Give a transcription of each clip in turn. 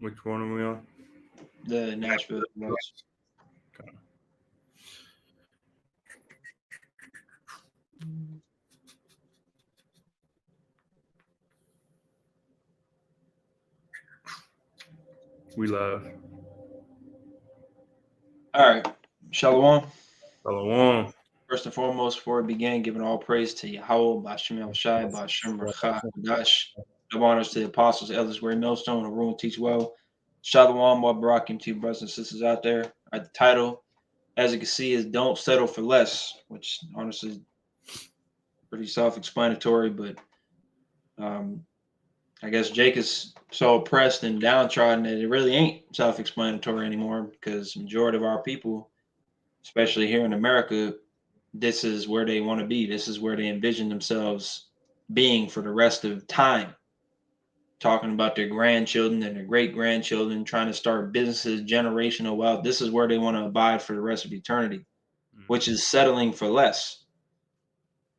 Which one are we on? The Nashville Ross. Okay. We live. All right. Shalom. Shalom. First and foremost, before we begin, giving all praise to Yahweh, Bashem Yahushai, Bashem Racha, Dash. Double honors to the apostles, elders, wear millstone, and rule and teach well. Shalom, wa barakim to you, brothers and sisters out there. All right, the title, as you can see, is Don't Settle for Less, which honestly is pretty self-explanatory, but I guess Jake is so oppressed and downtrodden that it really ain't self-explanatory anymore because majority of our people, especially here in America, this is where they want to be. This is where they envision themselves being for the rest of time. Talking about their grandchildren and their great grandchildren, trying to start businesses, generational wealth. This is where they want to abide for the rest of eternity, which is settling for less.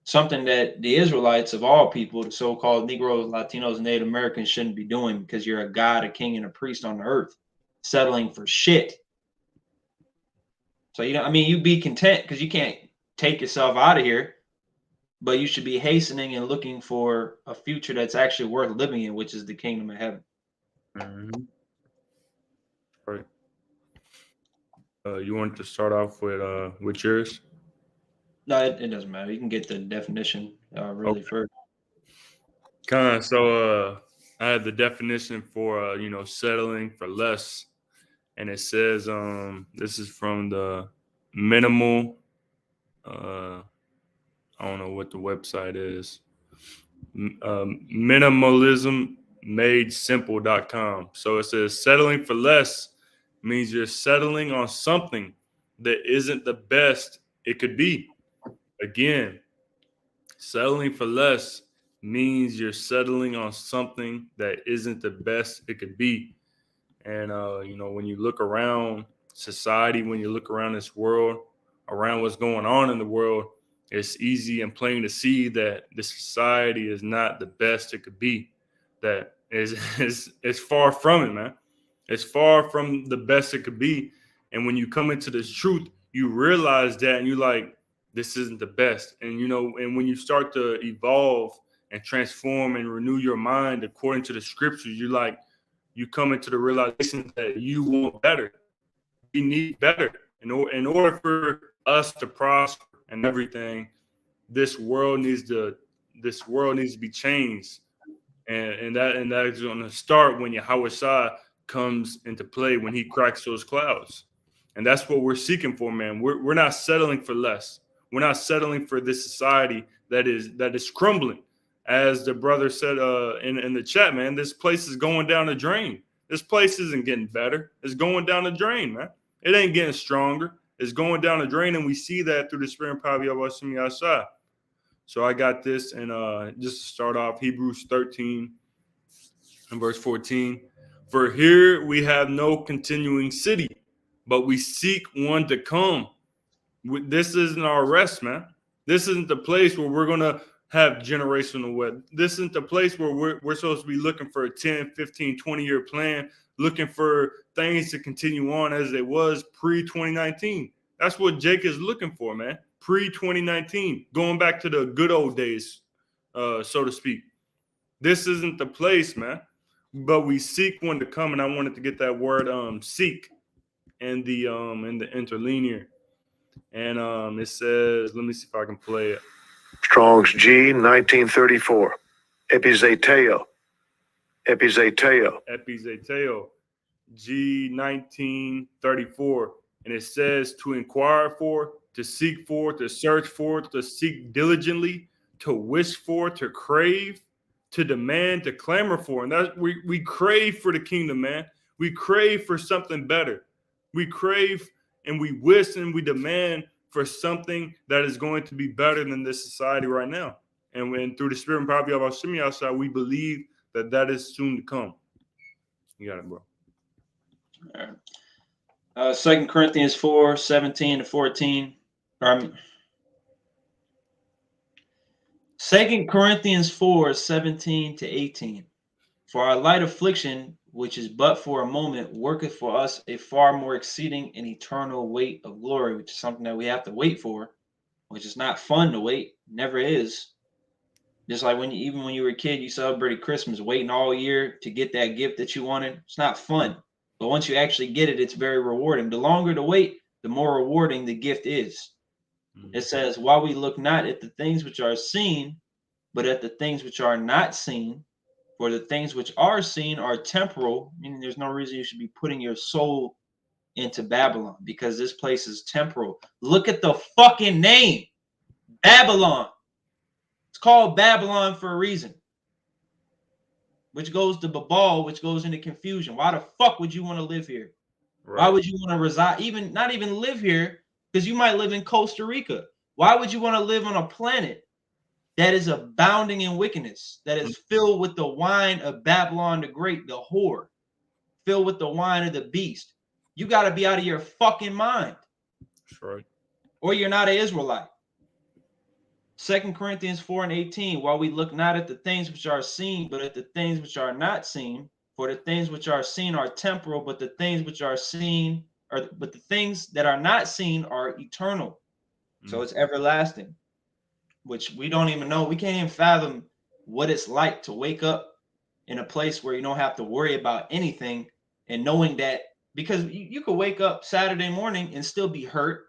Something that the Israelites of all people, the so-called Negroes, Latinos, and Native Americans shouldn't be doing because you're a God, a king, and a priest on the earth, settling for shit. So, you be content because you can't take yourself out of here, but you should be hastening and looking for a future that's actually worth living in, which is the kingdom of heaven. Mm-hmm. Right. You want to start off with yours? No, it doesn't matter. You can get the definition really first. So I had the definition for settling for less, and it says this is from the minimal. I don't know what the website is. Minimalismmadesimple.com. So it says settling for less means you're settling on something that isn't the best it could be. Again, settling for less means you're settling on something that isn't the best it could be. And when you look around society, when you look around this world, around what's going on in the world, it's easy and plain to see that the society is not the best it could be. That is far from it, man. It's far from the best it could be. And when you come into this truth, you realize that, and you're like, this isn't the best. And and when you start to evolve and transform and renew your mind according to the scriptures, you come into the realization that you want better. We need better. In order for us to prosper and everything, this world needs to be changed. And that is going to start when Yahweh Shai comes into play, when he cracks those clouds. And that's what we're seeking for, man. We're not settling for less. We're not settling for this society that is crumbling. As the brother said in the chat, man, this place is going down the drain. This place isn't getting better. It's going down the drain, man. It ain't getting stronger. It's going down the drain, and we see that through the spirit and power of Yahweh Shai. So I got this, and just to start off, Hebrews 13 and verse 14. For here we have no continuing city, but we seek one to come. This isn't our rest, man. This isn't the place where we're going to have generational wealth. This isn't the place where we're supposed to be looking for a 10, 15, 20-year plan, looking for things to continue on as it was pre-2019. That's what Jake is looking for, man. Pre-2019, going back to the good old days, so to speak. This isn't the place, man. But we seek one to come, and I wanted to get that word seek in the interlinear. And it says, let me see if I can play it. Strong's G 1934. Epizeteo. Epizeteo. Epizeteo. G 1934. And it says to inquire for, to seek for, to search for, to seek diligently, to wish for, to crave, to demand, to clamor for. And that's we crave for the kingdom, man. We crave for something better. We crave and we wish and we demand for something that is going to be better than this society right now. And when through the spirit and power of Hashem Yahshua, we believe that is soon to come. You got it, bro. All right. 2 Corinthians 4, 17 to 14. 2 Corinthians 4, 17 to 18. For our light affliction, which is but for a moment, worketh for us a far more exceeding and eternal weight of glory, which is something that we have to wait for, which is not fun to wait, never is. Just like even when you were a kid, you celebrated Christmas, waiting all year to get that gift that you wanted. It's not fun. But once you actually get it, it's very rewarding. The longer the wait, the more rewarding the gift is. It says, while we look not at the things which are seen, but at the things which are not seen. For the things which are seen are temporal, meaning there's no reason you should be putting your soul into Babylon, because this place is temporal. Look at the fucking name, Babylon. It's called Babylon for a reason, which goes to Babal, which goes into confusion. Why the fuck would you want to live here? Right. Why would you want to reside, not even live here? Because you might live in Costa Rica. Why would you want to live on a planet that is abounding in wickedness, that is filled with the wine of Babylon the Great, the whore, filled with the wine of the beast? You got to be out of your fucking mind. That's right. Or you're not an Israelite. 2 Corinthians 4:18, while we look not at the things which are seen, but at the things which are not seen. For the things which are seen are temporal, but the things which are seen, but the things that are not seen are eternal. So it's everlasting, which we don't even know. We can't even fathom what it's like to wake up in a place where you don't have to worry about anything, and knowing that, because you could wake up Saturday morning and still be hurt.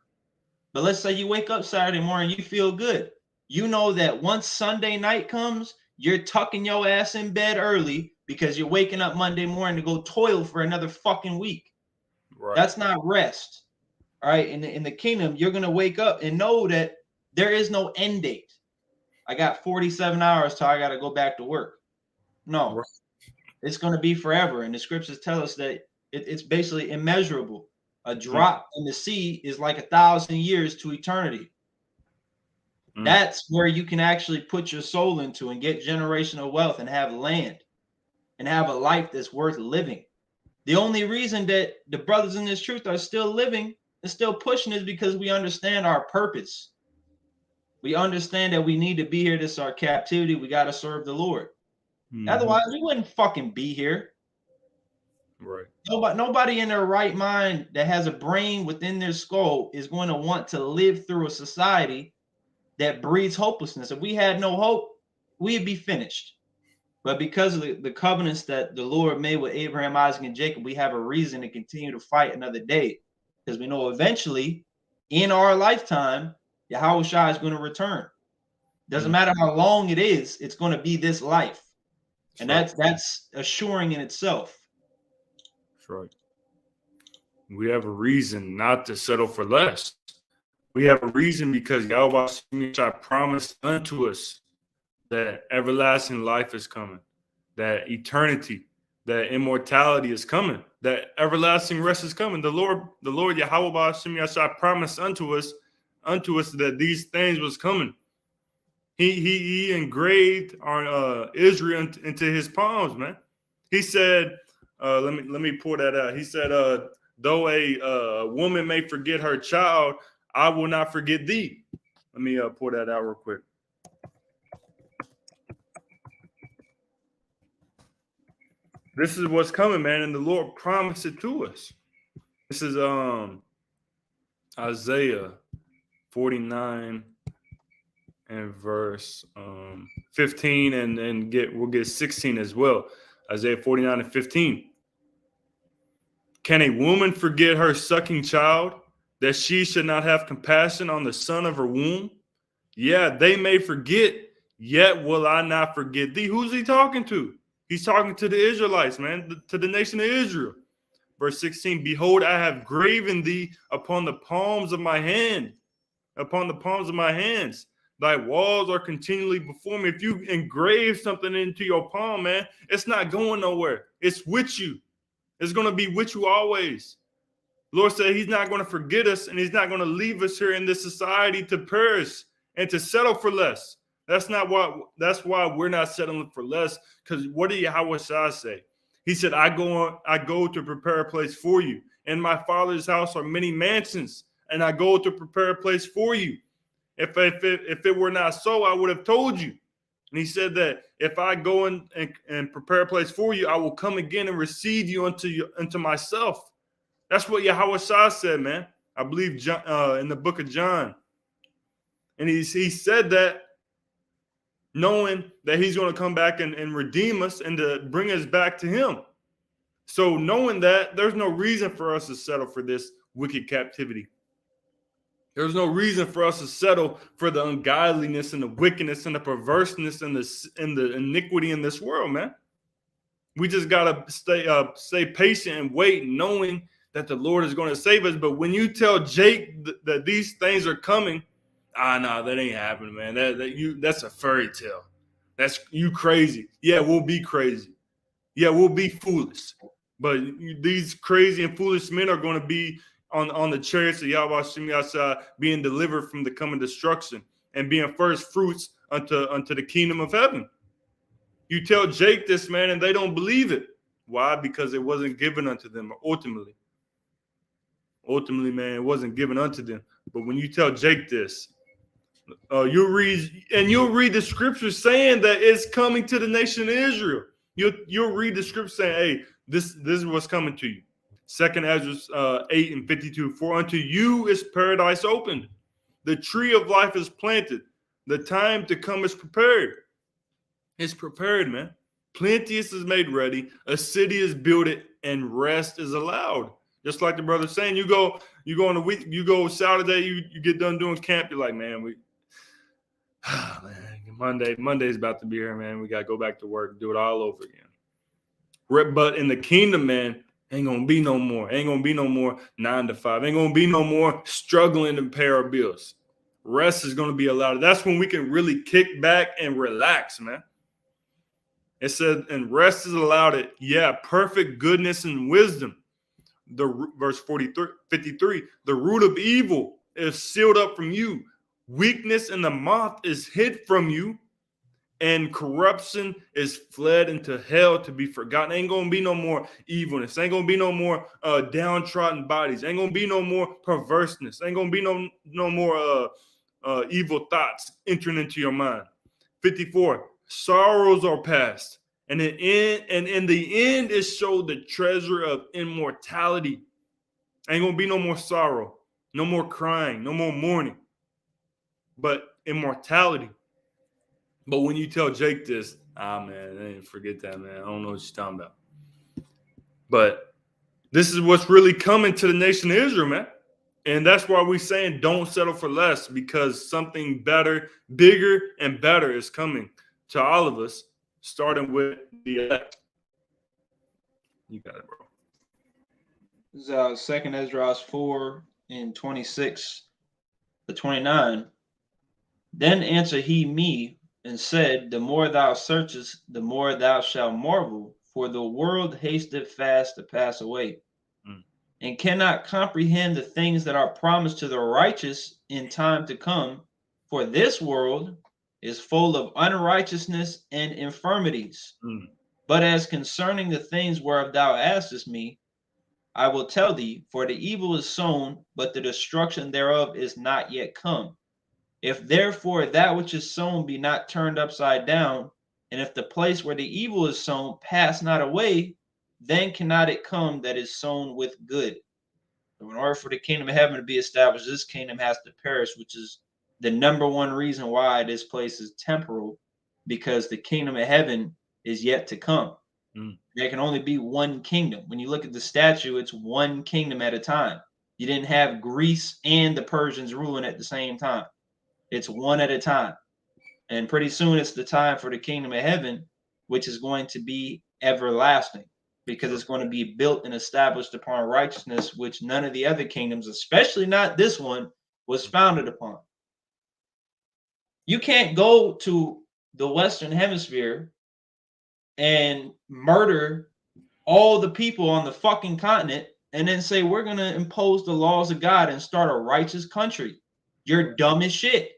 But let's say you wake up Saturday morning, you feel good. You know that once Sunday night comes, you're tucking your ass in bed early because you're waking up Monday morning to go toil for another fucking week. Right. That's not rest. All right. In the kingdom, you're going to wake up and know that there is no end date. I got 47 hours till I got to go back to work. No, right. It's going to be forever. And the scriptures tell us that it's basically immeasurable. A drop in the sea is like 1,000 years to eternity. That's where you can actually put your soul into and get generational wealth and have land and have a life that's worth living. The only reason that the brothers in this truth are still living and still pushing is because we understand our purpose. We understand that we need to be here. This is our captivity. We got to serve the Lord. Otherwise, we wouldn't fucking be here. Right. Nobody in their right mind that has a brain within their skull is going to want to live through a society that breeds hopelessness. If we had no hope, we'd be finished. But because of the covenants that the Lord made with Abraham, Isaac, and Jacob, we have a reason to continue to fight another day, because we know eventually in our lifetime, Yahushua is going to return. Doesn't matter how long it is, it's going to be this life. And that's assuring in itself. That's right. We have a reason not to settle for less. We have a reason because Yahweh promised unto us that everlasting life is coming, that eternity, that immortality is coming, that everlasting rest is coming. The Lord Yahweh promised unto us that these things was coming. He engraved our Israel into his palms, man. He said, let me pull that out. He said, though a woman may forget her child, I will not forget thee. Let me pull that out real quick. This is what's coming, man, and the Lord promised it to us. This is Isaiah 49 and verse 15, and we'll get 16 as well. Isaiah 49 and 15. Can a woman forget her sucking child, that she should not have compassion on the son of her womb? Yeah, they may forget, yet will I not forget thee. Who's he talking to? He's talking to the Israelites, man, to the nation of Israel. Verse 16, behold, I have graven thee upon the palms of my hand, upon the palms of my hands. Thy walls are continually before me. If you engrave something into your palm, man, it's not going nowhere. It's with you. It's going to be with you always. Lord said he's not going to forget us, and he's not going to leave us here in this society to perish and to settle for less. That's why we're not settling for less. Because what did Yahweh say? He said, I go to prepare a place for you. In my Father's house are many mansions, and I go to prepare a place for you. If it were not so, I would have told you. And he said that if I go and prepare a place for you, I will come again and receive you unto myself. That's what Yahweh Shah said, man. I believe John, in the book of John. And he said that knowing that he's going to come back and redeem us and to bring us back to him. So knowing that, there's no reason for us to settle for this wicked captivity. There's no reason for us to settle for the ungodliness and the wickedness and the perverseness and the iniquity in this world, man. We just gotta stay patient and wait, knowing that the Lord is going to save us. But when you tell Jake that these things are coming, no, that ain't happening, man. That's a fairy tale. That's you crazy. Yeah, we'll be crazy. Yeah, we'll be foolish. But these crazy and foolish men are going to be on the chariots of Yahweh Shem Yahshua, being delivered from the coming destruction and being first fruits unto the kingdom of heaven. You tell Jake this, man, and they don't believe it. Why? Because it wasn't given unto them ultimately. Ultimately, man, it wasn't given unto them. But when you tell Jake this, you'll read the scriptures saying that it's coming to the nation of Israel. You'll read the scripture saying, hey, this is what's coming to you. 2nd Ezra 8:52. For unto you is paradise opened. The tree of life is planted. The time to come is prepared. It's prepared, man. Plenteous is made ready. A city is builded, and rest is allowed. Just like the brother saying, you go on a week, you go Saturday, you get done doing camp. You're like, man, Monday's about to be here, man. We got to go back to work, do it all over again. But in the kingdom, man, ain't going to be no more. Ain't going to be no more 9 to 5. Ain't going to be no more struggling to pay our bills. Rest is going to be allowed. That's when we can really kick back and relax, man. It said, and rest is allowed it. Yeah, perfect goodness and wisdom. Verse 53, the root of evil is sealed up from you. Weakness and the moth is hid from you, and corruption is fled into hell to be forgotten. Ain't gonna be no more evilness. Ain't gonna be no more downtrodden bodies. Ain't gonna be no more perverseness. Ain't gonna be no more evil thoughts entering into your mind. 54, sorrows are past. And in the end, it showed the treasure of immortality. Ain't gonna be no more sorrow, no more crying, no more mourning, but immortality. But when you tell Jake this, man, forget that, man. I don't know what you're talking about. But this is what's really coming to the nation of Israel, man. And that's why we're saying don't settle for less, because something better, bigger, and better is coming to all of us, starting with the elect. You got it, bro. This is 2nd Ezra 4:26-29. Then answered he me and said, the more thou searchest, the more thou shalt marvel, for the world hasteth fast to pass away, and cannot comprehend the things that are promised to the righteous in time to come. For this world is full of unrighteousness and infirmities. But as concerning the things whereof thou askest me, I will tell thee, for the evil is sown, but the destruction thereof is not yet come. If therefore that which is sown be not turned upside down, and if the place where the evil is sown pass not away, then cannot it come that is sown with good. So in order for the kingdom of heaven to be established, this kingdom has to perish, which is the number one reason why this place is temporal, because the kingdom of heaven is yet to come. There can only be one kingdom. When you look at the statue, it's one kingdom at a time. You didn't have Greece and the Persians ruling at the same time. It's one at a time. And pretty soon it's the time for the kingdom of heaven, which is going to be everlasting, because it's going to be built and established upon righteousness, which none of the other kingdoms, especially not this one, was founded upon. You can't go to the Western Hemisphere and murder all the people on the fucking continent and then say we're going to impose the laws of God and start a righteous country. You're dumb as shit.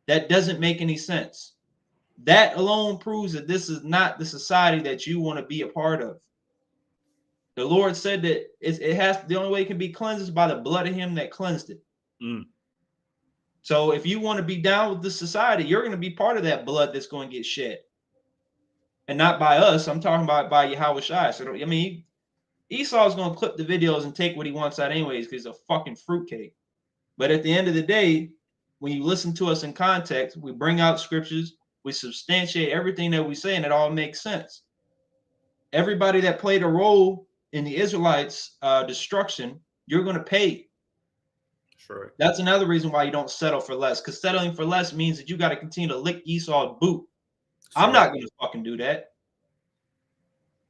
That doesn't make any sense. That alone proves that this is not the society that you want to be a part of. The Lord said that the only way it can be cleansed is by the blood of him that cleansed it. So if you want to be down with the society, you're going to be part of that blood that's going to get shed. And not by us. I'm talking about by Yahweh Shai. So, I mean, Esau's going to clip the videos and take what he wants out anyways because he's a fucking fruitcake. But at the end of the day, when you listen to us in context, we bring out scriptures, we substantiate everything that we say, and it all makes sense. Everybody that played a role in the Israelites' destruction, you're going to pay. Sure. That's another reason why you don't settle for less, because settling for less means that you got to continue to lick Esau's boot. I'm not going to fucking do that.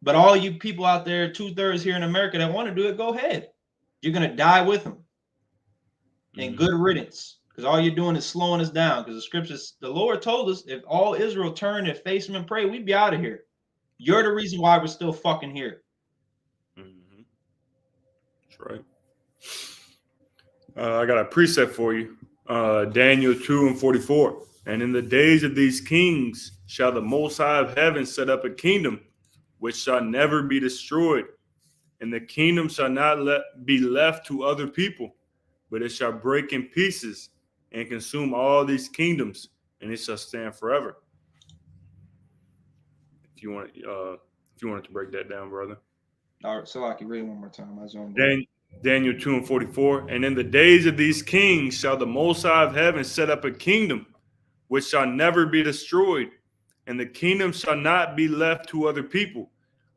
But all you people out there, 2/3 here in America that want to do it, go ahead. You're going to die with them. And good riddance, because all you're doing is slowing us down. Because the scriptures, the Lord told us, if all Israel turned and face him and pray, we'd be out of here. You're the reason why we're still fucking here. Mm-hmm. That's right. I got a precept for you. Daniel 2:44. And in the days of these kings shall the Most High of heaven set up a kingdom which shall never be destroyed, and the kingdom shall not be left to other people, but it shall break in pieces and consume all these kingdoms, and it shall stand forever. If you wanted to break that down, brother. All right, so I can read one more time. I zoned out. Daniel 2:44. And in the days of these kings shall the Most High of heaven set up a kingdom which shall never be destroyed, and the kingdom shall not be left to other people,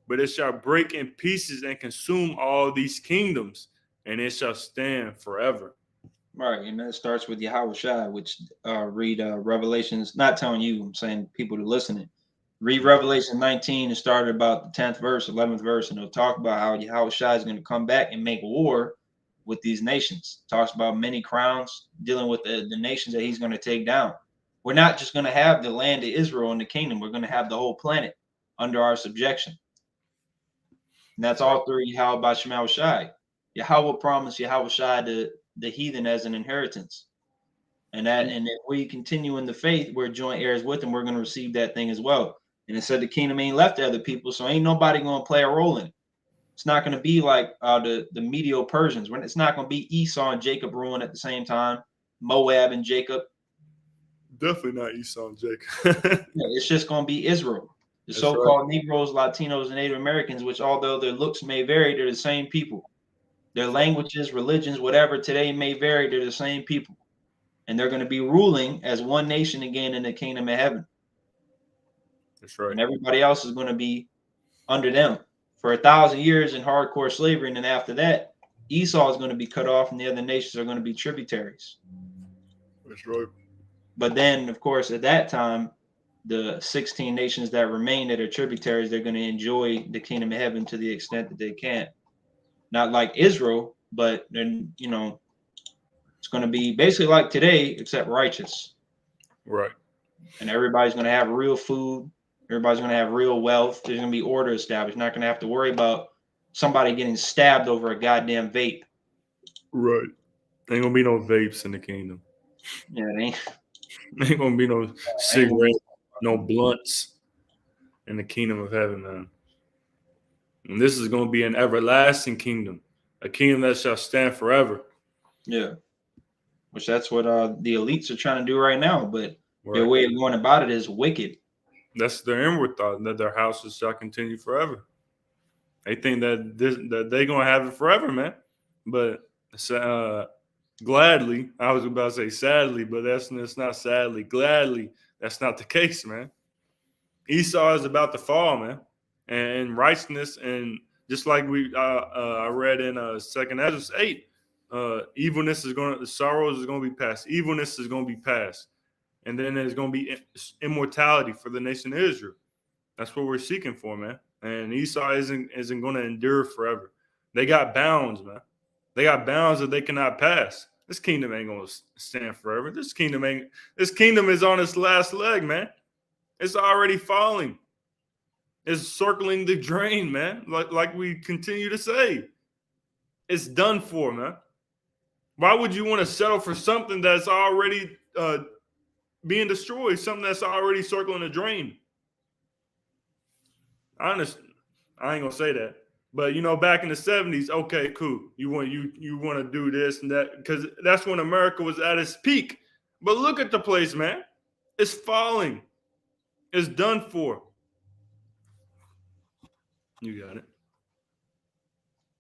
but it shall break in pieces and consume all these kingdoms, and it shall stand forever. Right, and that starts with Yahweh Shai, which read Revelations, not telling you, I'm saying people to listening. Read Revelation 19 and start about the 10th verse, 11th verse, and it'll talk about how Yahweh Shai is going to come back and make war with these nations. It talks about many crowns dealing with the nations that he's going to take down. We're not just going to have the land of Israel and the kingdom. We're going to have the whole planet under our subjection. And that's all through Yahweh Basham Shai. Yahweh promised Yahweh Shai the heathen as an inheritance. And if we continue in the faith, we're joint heirs with him, we're going to receive that thing as well. And it said the kingdom ain't left to other people, so ain't nobody going to play a role in it. It's not going to be like the Medo-Persians. It's not going to be Esau and Jacob ruling at the same time, Moab and Jacob. Definitely not Esau and Jacob. Yeah, it's just going to be Israel. The so-called Negroes, Latinos, and Native Americans, which although their looks may vary, they're the same people. Their languages, religions, whatever today may vary, they're the same people. And they're going to be ruling as one nation again in the kingdom of heaven. That's right. And everybody else is going to be under them for 1,000 years in hardcore slavery. And then after that, Esau is going to be cut off and the other nations are going to be tributaries. That's right. But then, of course, at that time, the 16 nations that remain that are tributaries, they're going to enjoy the kingdom of heaven to the extent that they can. Not like Israel, but then, it's going to be basically like today, except righteous. Right. And everybody's going to have real food. Everybody's going to have real wealth. There's going to be order established. Not going to have to worry about somebody getting stabbed over a goddamn vape. Right. Ain't going to be no vapes in the kingdom. Yeah, it ain't. Ain't going to be no cigarettes, no blunts in the kingdom of heaven, man. And this is going to be an everlasting kingdom, a kingdom that shall stand forever. Yeah. Which that's what the elites are trying to do right now. But their way of going about it is wicked. That's their inward thought, that their houses shall continue forever. They think that they're going to have it forever, man. But gladly, I was about to say sadly, but that's not sadly. Gladly, that's not the case, man. Esau is about to fall, man. And righteousness, and just like I read in 2nd Ezra 8, sorrows is going to be past. Evilness is going to be past. And then there's going to be immortality for the nation of Israel. That's what we're seeking for, man. And Esau isn't going to endure forever. They got bounds, man. They got bounds that they cannot pass. This kingdom ain't going to stand forever. This kingdom is on its last leg, man. It's already falling. It's circling the drain, man. Like we continue to say. It's done for, man. Why would you want to settle for something that's already being destroyed, something that's already circling the drain? Honest, I ain't gonna say that, but back in the 70s, okay, cool. You want to do this and that, because that's when America was at its peak. But look at the place, man. It's falling. It's done for. You got it.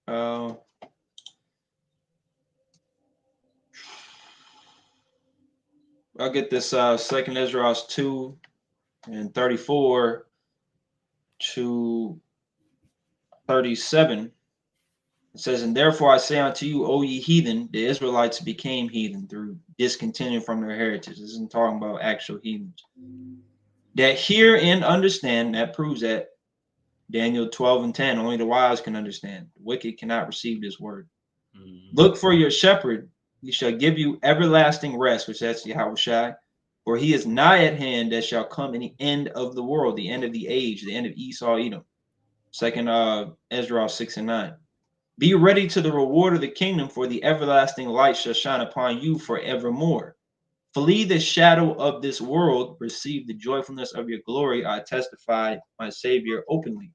I'll get this Second Ezra 2 and 34 to 37. It says, and therefore I say unto you, O ye heathen, the Israelites became heathen through discontinuing from their heritage. This isn't talking about actual heathens. That hear and understand, that proves that Daniel 12 and 10, only the wise can understand. The wicked cannot receive this word. Look for your shepherd. He shall give you everlasting rest, which that's Yahushua. For he is nigh at hand that shall come in the end of the world, the end of the age, the end of Esau, Edom. Second Ezra 6 and 9. Be ready to the reward of the kingdom, for the everlasting light shall shine upon you forevermore. Flee the shadow of this world, receive the joyfulness of your glory. I testify my Savior openly.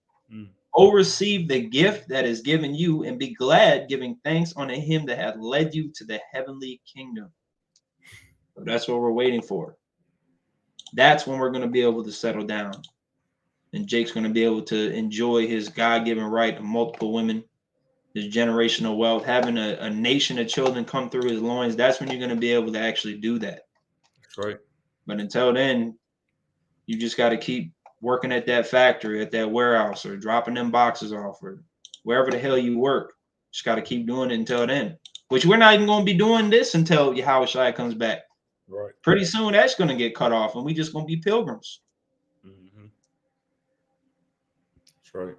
Oh, receive the gift that is given you, and be glad, giving thanks unto him that hath led you to the heavenly kingdom. So that's what we're waiting for. That's when we're going to be able to settle down. And Jake's going to be able to enjoy his God-given right of multiple women, his generational wealth, having a nation of children come through his loins. That's when you're going to be able to actually do that. That's right. But until then, you just got to keep working at that factory, at that warehouse, or dropping them boxes off, or wherever the hell you work. Just got to keep doing it until then. Which we're not even going to be doing this until Yahushua comes back. Right. Pretty soon that's going to get cut off, and we just going to be pilgrims. That's right.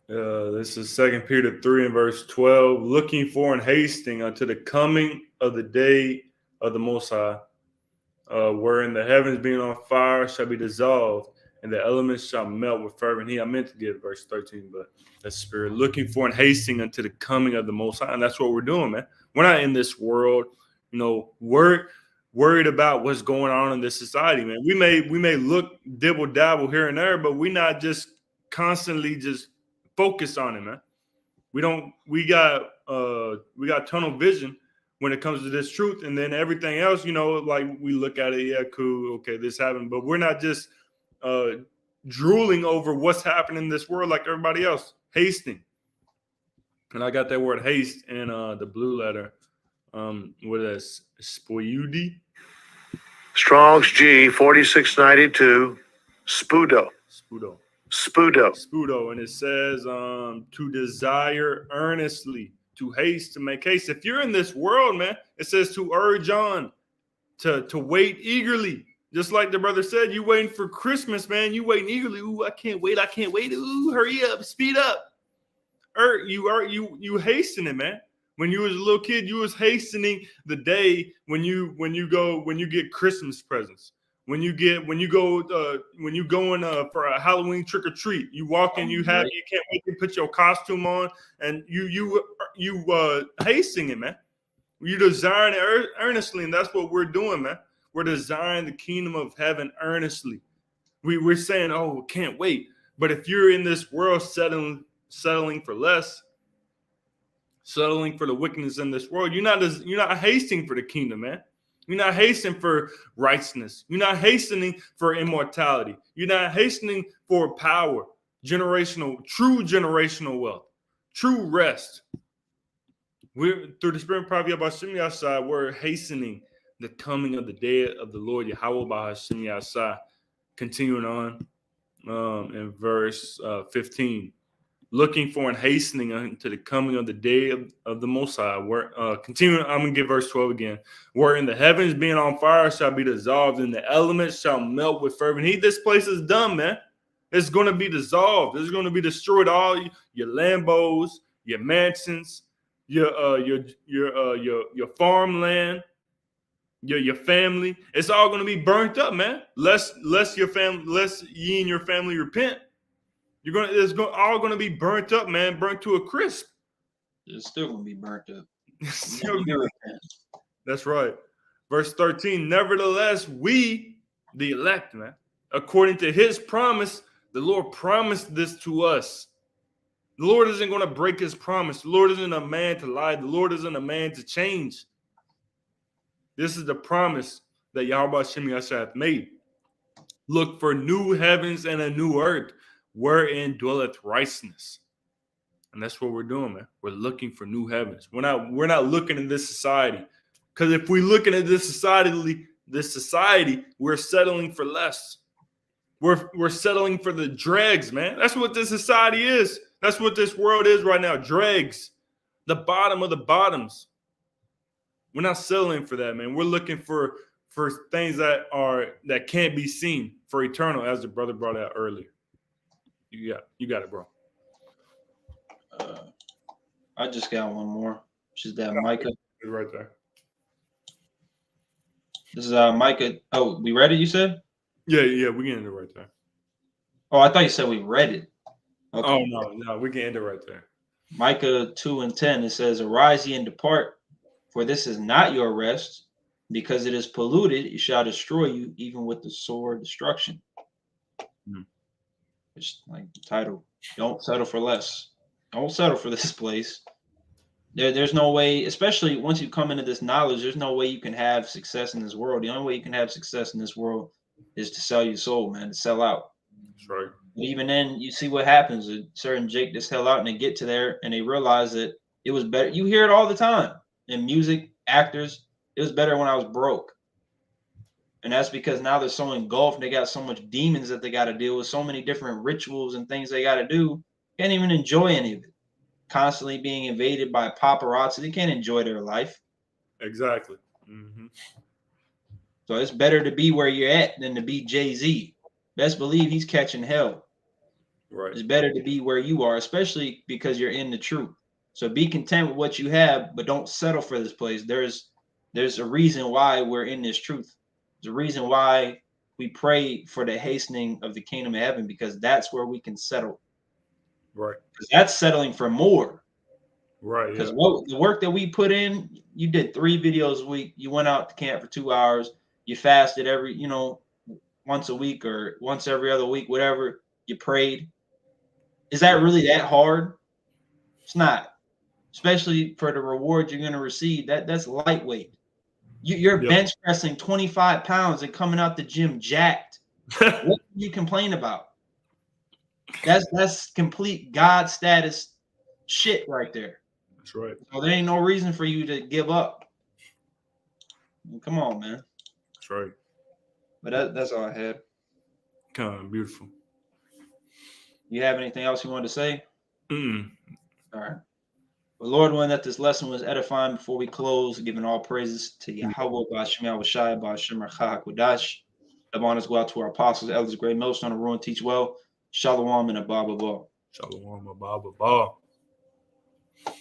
This is 2 Peter 3 and verse 12. Looking for and hasting unto the coming of the day of the Most High, wherein the heavens being on fire shall be dissolved, and the elements shall melt with fervent heat. I meant to get verse 13, but that's spirit. Looking for and hasting unto the coming of the Most High. And that's what we're doing, man. We're not in this world, we're worried about what's going on in this society, man. We may look dibble dabble here and there, but we're not just constantly just focused on it, man. We got tunnel vision when it comes to this truth, and then everything else, like we look at it, yeah, cool, okay, this happened, but we're not just drooling over what's happening in this world like everybody else. Hasting. And I got that word haste in the blue letter. What is that? Spoyudi? Strong's G 4692. Spudo. Spudo. And it says to desire earnestly, to haste, to make haste. If you're in this world, man, it says to urge on, to wait eagerly. Just like the brother said, you waiting for Christmas, man. You waiting eagerly. Ooh, I can't wait. Ooh, hurry up, speed up. You hastening, man. When you was a little kid, you was hastening the day when you get Christmas presents. When you go for a Halloween trick or treat, you walk in, you can't wait to put your costume on, and you hastening it, man. You desiring it earnestly, and that's what we're doing, man. We're desiring the kingdom of heaven earnestly. We're saying, oh, can't wait. But if you're in this world settling for less, settling for the wickedness in this world, you're not hasting for the kingdom, man. You're not hastening for righteousness. You're not hastening for immortality. You're not hastening for power, true generational wealth, true rest. We're through the Spirit of Prophet Yahweh Yahshua, we're hastening the coming of the day of the Lord Yahweh Bahashim Yahshua. Continuing on in verse 15. Looking for and hastening unto the coming of the day of the Most High. Continuing, I'm going to give verse 12 again. Wherein the heavens being on fire shall be dissolved, and the elements shall melt with fervent heat. This place is done, man. It's going to be dissolved. It's going to be destroyed. All your Lambos, your mansions, your farmland, your family. It's all going to be burnt up, man. Lest ye and your family repent. It's all going to be burnt up, man. Burnt to a crisp. It's still going to be burnt up. That's right. Verse 13. Nevertheless, we, the elect, man, according to his promise, the Lord promised this to us. The Lord isn't going to break his promise. The Lord isn't a man to lie. The Lord isn't a man to change. This is the promise that Yahweh Shem Yahshua hath made. Look for new heavens and a new earth, wherein dwelleth righteousness. And that's what we're doing, man. We're looking for new heavens. We're not looking at this society. Because if we're looking at this society, we're settling for less. We're settling for the dregs, man. That's what this society is. That's what this world is right now. Dregs. The bottom of the bottoms. We're not settling for that, man. We're looking for things that can't be seen, for eternal, as the brother brought out earlier. You got it, bro. I just got one more. Which is that Micah. It's right there. This is Micah. Oh, we read it, you said? Yeah, we can end it right there. Oh, I thought you said we read it. Okay. Oh no, we can end it right there. Micah 2:10, it says, "Arise ye and depart, for this is not your rest, because it is polluted, it shall destroy you, even with the sword destruction." It's like the title. Don't settle for less. Don't settle for this place. There's no way, especially once you come into this knowledge, there's no way you can have success in this world. The only way you can have success in this world is to sell your soul, man, to sell out. That's right. But even then, you see what happens. A certain Jake just hell out and they get to there and they realize that it was better. You hear it all the time in music, actors. It was better when I was broke. And that's because now they're so engulfed. They got so much demons that they got to deal with, so many different rituals and things they got to do. Can't even enjoy any of it. Constantly being invaded by paparazzi. They can't enjoy their life. Exactly. Mm-hmm. So it's better to be where you're at than to be Jay-Z. Best believe he's catching hell. Right. It's better to be where you are, especially because you're in the truth. So be content with what you have, but don't settle for this place. There's a reason why we're in this truth. There's a reason why we pray for the hastening of the kingdom of heaven, because that's where we can settle. Right. Because that's settling for more. Right. Because the work that we put in, you did 3 videos a week. You went out to camp for 2 hours. You fasted once a week or once every other week, whatever. You prayed. Is that really that hard? It's not. Especially for the reward you're going to receive. That's lightweight. You're bench pressing 25 pounds and coming out the gym jacked. What do you complain about? That's complete God status shit right there. That's right. So there ain't no reason for you to give up. Come on, man. That's right. But that's all I had. Kind of beautiful. You have anything else you wanted to say? Mm. All right. Well, Lord, willing that this lesson was edifying, before we close, giving all praises to Yahweh, Ba'ashem Yahushai, Ba'ashem Rachah HaKodash. The honors go out to our apostles, elders, great millstone, and ruin, teach well. Shalom and Abba Ba. Shalom, Abba, Ba.